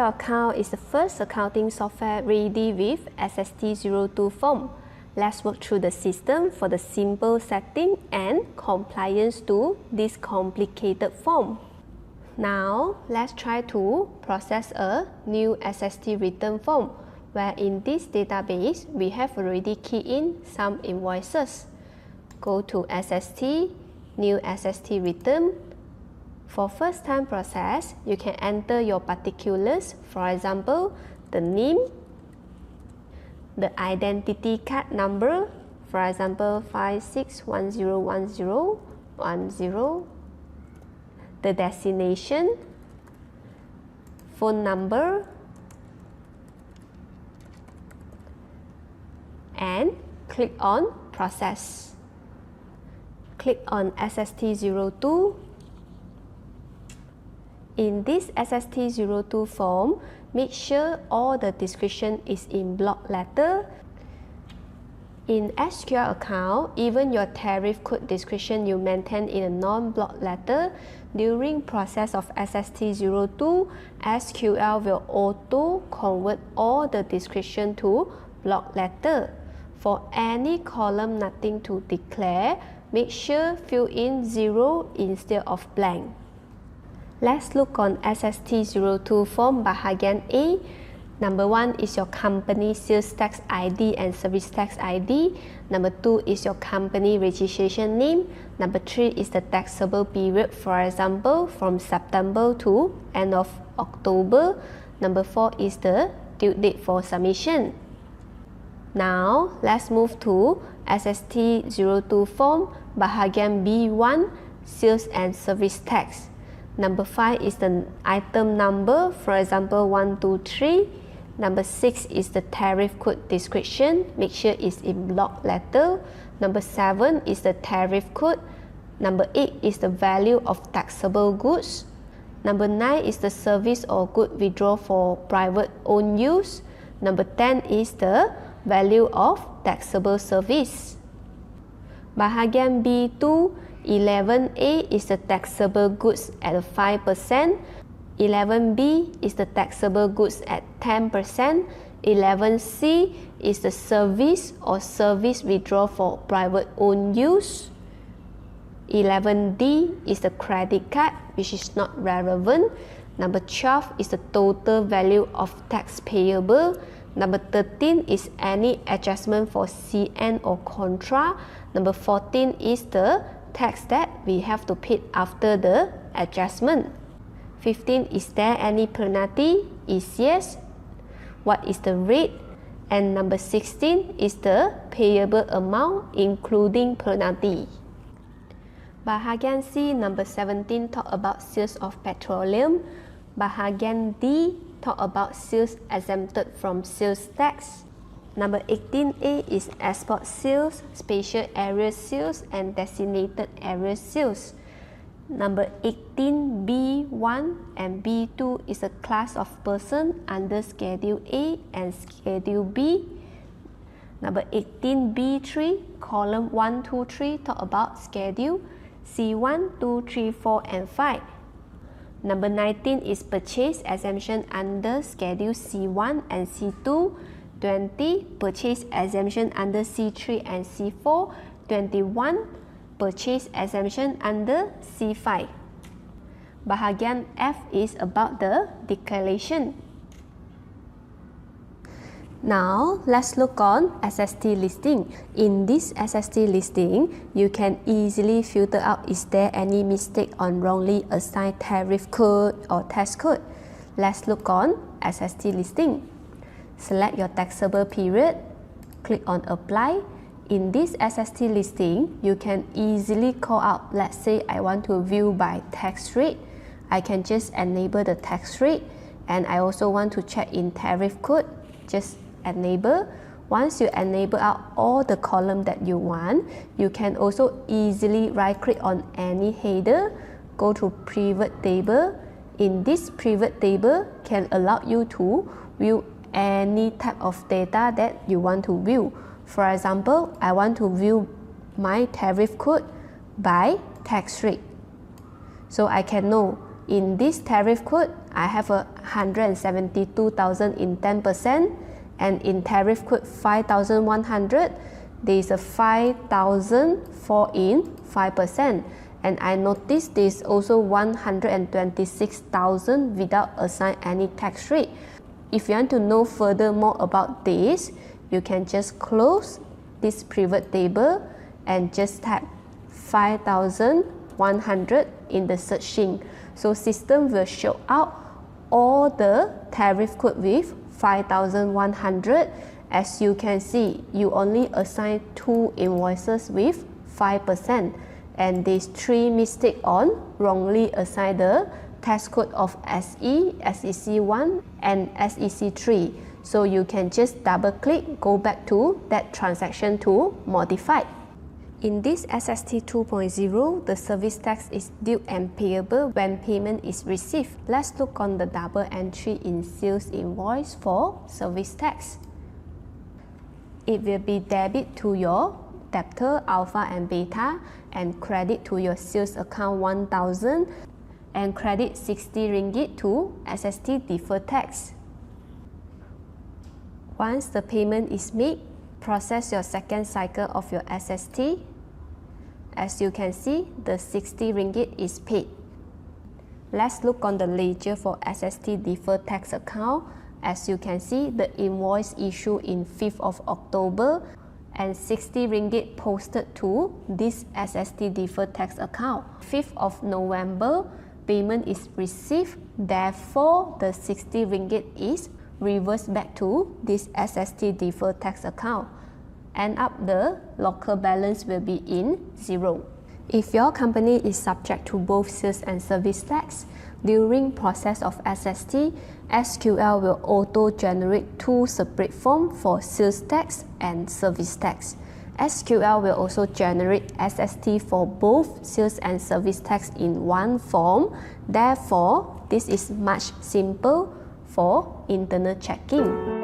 SQL account is the first accounting software ready with SST02 form. Let's work through the system for the simple setting and compliance to this complicated form. Now, let's try to process a new SST return form, where in this database, we have already keyed in some invoices. Go to SST, new SST return. For first time process, you can enter your particulars, for example, the name, the identity card number, for example, 56101010, the destination, phone number, and click on Process. Click on SST02. In this SST02 form, make sure all the description is in block letter. In SQL account, even your tariff code description you maintain in a non-block letter. During process of SST02, SQL will auto convert all the description to block letter. For any column nothing to declare, make sure fill in 0 instead of blank. Let's look on SST02 form bahagian A. Number 1 is your company sales tax ID and service tax ID. Number 2 is your company registration name. Number 3 is the taxable period, for example, from September to end of October. Number 4 is the due date for submission. Now, let's move to SST02 form bahagian B1, sales and service tax. Number 5 is the item number, for example, 123. Number 6 is the tariff code description, make sure it's in block letter. Number 7 is the tariff code. Number 8 is the value of taxable goods. Number 9 is the service or good withdraw for private own use. Number 10 is the value of taxable service. Bahagian B2, 11A is the taxable goods at 5%. 11B is the taxable goods at 10%. 11C is the service or service withdraw for private own use. 11D is the credit card, which is not relevant. Number 12 is the total value of tax payable. Number 13 is any adjustment for CN or contra. Number 14 is the tax that we have to pay after the adjustment. 15 is there any penalty? Is yes. What is the rate? And number 16 is the payable amount including penalty. Bahagian C, number 17 talk about sales of petroleum. Bahagian D talk about sales exempted from sales tax. Number 18A is export sales, special area sales, and designated area sales. Number 18B1 and B2 is a class of person under Schedule A and Schedule B. Number 18B3, column 1, 2, 3 talk about schedule C1, 2, 3, 4, and 5. Number 19 is purchase exemption under Schedule C1 and C2. 20, purchase exemption under C3 and C4. 21, purchase exemption under C5. Bahagian F is about the declaration. Now, let's look on SST listing. In this SST listing, you can easily filter out is there any mistake on wrongly assigned tariff code or tax code. Let's look on SST listing. Select your taxable period, click on Apply. In this SST listing, you can easily call out, let's say I want to view by tax rate. I can just enable the tax rate, and I also want to check in tariff code, just enable. Once you enable out all the column that you want, you can also easily right click on any header, go to pivot table. In this pivot table can allow you to view any type of data that you want to view. For example, I want to view my tariff code by tax rate. So I can know in this tariff code, I have a 172,000 in 10%, and in tariff code 5,100, there is a 5,004 in 5%. And I noticed there is also 126,000 without assign any tax rate. If you want to know further more about this, you can just close this pivot table and just type 5,100 in the searching. So system will show out all the tariff code with 5,100. As you can see, you only assign 2 invoices with 5%. And there's 3 mistakes on wrongly assign the tax code of SE, SEC1 and SEC3. So you can just double click, go back to that transaction to modify. In this SST 2.0, the service tax is due and payable when payment is received. Let's look on the double entry in sales invoice for service tax. It will be debit to your debtor alpha and beta and credit to your sales account 1,000 and credit 60 ringgit to SST deferred tax. Once the payment is made, process your second cycle of your SST. As you can see, the 60 ringgit is paid. Let's look on the ledger for SST deferred tax account. As you can see, the invoice issued in 5th of October and 60 ringgit posted to this SST deferred tax account. 5th of November, payment is received, therefore the 60 ringgit is reversed back to this SST deferred tax account. End up the local balance will be in 0. If your company is subject to both sales and service tax, during process of SST, SQL will auto-generate 2 separate forms for sales tax and service tax. SQL will also generate SST for both sales and service tax in one form. Therefore, this is much simpler for internal checking.